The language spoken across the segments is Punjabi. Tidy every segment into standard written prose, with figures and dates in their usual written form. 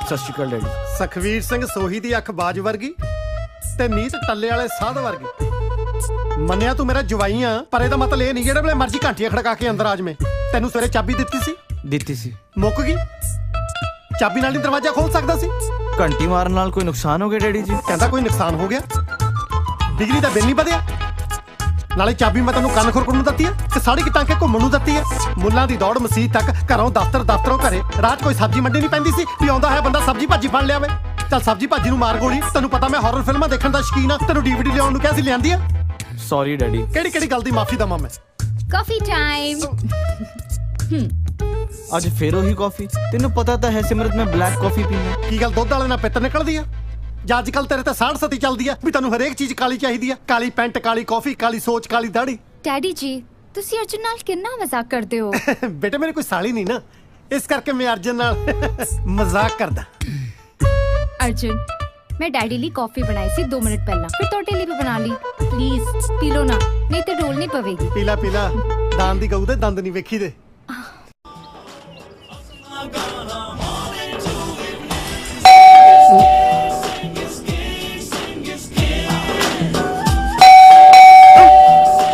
सत श्री अकाल डैडी। सखवीर सिंह सोही दी अख बाज वर्गी ते मीत टल्ले वाले साध वर्गी। मन्निया तू मेरा जवाई आ, पर ਇਹਦਾ मतलब ਇਹ ਨਹੀਂ ਜਿਹੜੇ ਵੇਲੇ ਮਰਜ਼ੀ ਘੰਟੀਆਂ ਖੜਕਾ ਕੇ ਅੰਦਰ ਆ ਜਾਵੇਂ। ਤੈਨੂੰ ਸਵੇਰੇ ਚਾਬੀ ਦਿੱਤੀ ਸੀ ਮੁੱਕ ਗਈ। ਚਾਬੀ ਨਾਲ ਹੀ ਦਰਵਾਜ਼ਾ ਖੋਲ ਸਕਦਾ ਸੀ। ਘੰਟੀ ਮਾਰਨ ਨਾਲ ਕੋਈ ਨੁਕਸਾਨ ਹੋ ਗਿਆ ਡੈਡੀ ਜੀ? ਕਹਿੰਦਾ ਕੋਈ ਨੁਕਸਾਨ ਹੋ ਗਿਆ? ਬਿਜਲੀ ਦਾ ਬਿੱਲ ਨਹੀਂ ਵਧਿਆ? ਨਾਲੇ ਚਾਬੀ ਮੈਂ ਤੈਨੂੰ ਕੰਨ ਖੁਰਕਣ ਨੂੰ ਦਿੱਤੀ ਹੈ ਤੇ ਸਾੜੀ ਕਿ ਟਾਂਕੇ ਘੁੰਮਣ ਨੂੰ ਦਿੱਤੀ ਹੈ। ਮੁੱਲਾਂ ਦੀ ਦੌੜ ਮਸੀਤ ਤੱਕ, ਘਰੋਂ ਦਫ਼ਤਰੋਂ ਘਰੇ। ਰਾਤ ਕੋਈ ਸਬਜ਼ੀ ਮੰਡੀ ਨਹੀਂ ਪੈਂਦੀ ਸੀ ਵੀ ਆਉਂਦਾ ਹੈ ਬੰਦਾ ਸਬਜ਼ੀ ਭਾਜੀ ਫੜ ਲਿਆਵੇ। ਚੱਲ ਸਬਜ਼ੀ ਭਾਜੀ ਨੂੰ ਮਾਰ ਗੋਲੀ। ਤੈਨੂੰ ਪਤਾ ਮੈਂ ਹੌਰਰ ਫਿਲਮਾਂ ਦੇਖਣ ਦਾ ਸ਼ੌਕੀਨ ਆ। ਤੈਨੂੰ DVD ਲਿਆਉਣ ਨੂੰ ਕਿਹਾ ਸੀ, ਲਿਆਂਦੀ ਆ? Sorry daddy. ਕਿਹੜੀ ਗੱਲ ਦੀ ਮਾਫੀ ਦਵਾਂ ਮੈਂ? ਕਾਫੀ ਟਾਈਮ। ਅੱਜ ਫੇਰ ਉਹੀ ਕਾਫੀ? ਤੈਨੂੰ ਪਤਾ ਤਾਂ ਹੈ ਸਿਮਰਤ ਮੈਂ ਬਲੈਕ ਕਾਫੀ ਪੀਂਦਾ। ਕੀ ਗੱਲ ਦੁੱਧ ਵਾਲੇ ਨਾਲ ਪਿੱਤ ਨਿਕਲਦੀ ਆ? ਜਾਂ ਅੱਜ ਕੱਲ ਤੇਰੇ ਤੇ ਸਾੜ ਸਤੀ ਚੱਲਦੀ ਆ ਵੀ ਤੈਨੂੰ ਹਰੇਕ ਚੀਜ਼ ਕਾਲੀ ਚਾਹੀਦੀ ਆ। ਕਾਲੀ ਪੈਂਟ, ਕਾਲੀ ਕਾਫੀ, ਕਾਲੀ ਸੋਚ, ਕਾਲੀ ਦਾੜੀ। ਡੈਡੀ ਜੀ ਤੁਸੀਂ ਅਰਜੁਨ ਨਾਲ ਕਿੰਨਾ ਮਜ਼ਾਕ ਕਰਦੇ ਹੋ? ਬੇਟੇ ਮੇਰੇ ਕੋਈ ਸਾਲੀ ਨਹੀਂ ਨਾ, ਇਸ ਕਰਕੇ ਮੈਂ ਅਰਜੁਨ ਨਾਲ ਮਜ਼ਾਕ ਕਰਦਾ। ਅਰਜੁਨ ਮੈਂ ਡੈਡੀ ਲਈ ਕਾਫੀ ਬਣਾਈ ਸੀ 2 ਮਿੰਟ ਪਹਿਲਾਂ, ਫਿਰ ਤੁਹਾਡੇ ਲਈ ਵੀ ਬਣਾ ਲਈ। ਪਲੀਜ਼ ਪੀ ਲੋ ਨਾ, ਨਹੀਂ ਤੇ ਢੋਲ ਨਹੀਂ ਪਵੇਗੀ। ਪੀਲਾ ਦਾਨ ਦੀ ਗਊ ਦੇ ਦੰਦ ਨਹੀਂ ਵੇਖੀ ਦੇ।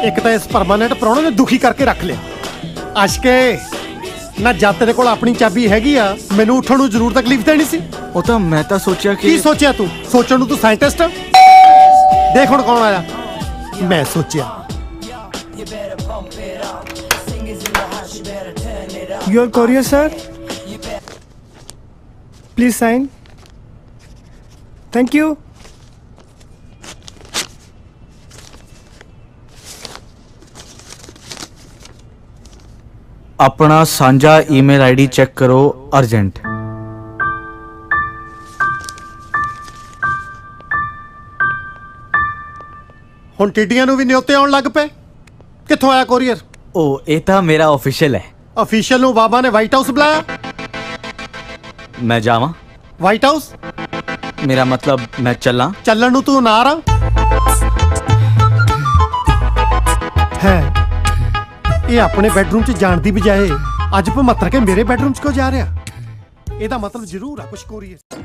ਇੱਕ ਤਾਂ ਇਸ ਪਰਮਾਨੈਂਟ ਪ੍ਰਾਹੁਣੇ ਨੇ ਦੁਖੀ ਕਰਕੇ ਰੱਖ ਲਿਆ। ਅਸ਼ਕੇ ਨਾ, ਜਦ ਤੇਰੇ ਕੋਲ ਆਪਣੀ ਚਾਬੀ ਹੈਗੀ ਆ, ਮੈਨੂੰ ਉੱਠਣ ਨੂੰ ਜ਼ਰੂਰ ਤਕਲੀਫ ਦੇਣੀ ਸੀ। ਉਹ ਤਾਂ ਮੈਂ ਤਾਂ ਸੋਚਿਆ ਕਿ ਕੀ ਸੋਚਿਆ ਤੂੰ? ਸੋਚਣ ਨੂੰ ਤੂੰ ਸਾਇੰਟਿਸਟ ਆ। ਦੇਖ ਹੁਣ ਕੌਣ ਆਇਆ। ਮੈਂ ਸੋਚਿਆ Your courier, sir. Please sign. Thank you. ਆਪਣਾ ਸਾਂਝਾ ਈਮੇਲ ਆਈਡੀ ਚੈੱਕ ਕਰੋ ਅਰਜੈਂਟ। ਹੁਣ ਟਿੱਡੀਆਂ ਨੂੰ ਵੀ ਨਿਉਤੇ ਆਉਣ ਲੱਗ ਪਏ। ਕਿੱਥੋਂ ਆਇਆ ਕੋਰੀਅਰ? ਉਹ ਇਹ ਤਾਂ ਮੇਰਾ ਆਫੀਸ਼ੀਅਲ ਹੈ। ਅਫੀਸ਼ੀਅਲ ਨੂੰ ਬਾਬਾ ਨੇ ਵਾਈਟ ਹਾਊਸ ਬੁਲਾਇਆ। ਮੈਂ ਜਾਵਾਂ? White house? ਮੇਰਾ ਮਤਲਬ ਮੈਂ ਚੱਲਾਂ। ਚੱਲਣ ਨੂੰ ਤੂੰ ਨਾਰ ਆ ਹੈ। ਇਹ ਆਪਣੇ ਬੈਡਰੂਮ 'ਚ ਜਾਣ ਦੀ ਬਜਾਏ ਅੱਜ ਭਮੱਤਰ ਕੇ ਮੇਰੇ ਬੈਡਰੂਮ 'ਚ ਕਿਉਂ ਜਾ ਰਿਹਾ? ਇਹਦਾ ਮਤਲਬ ਜ਼ਰੂਰ ਆ ਕੁਛ ਕੋਰੀਅਰ।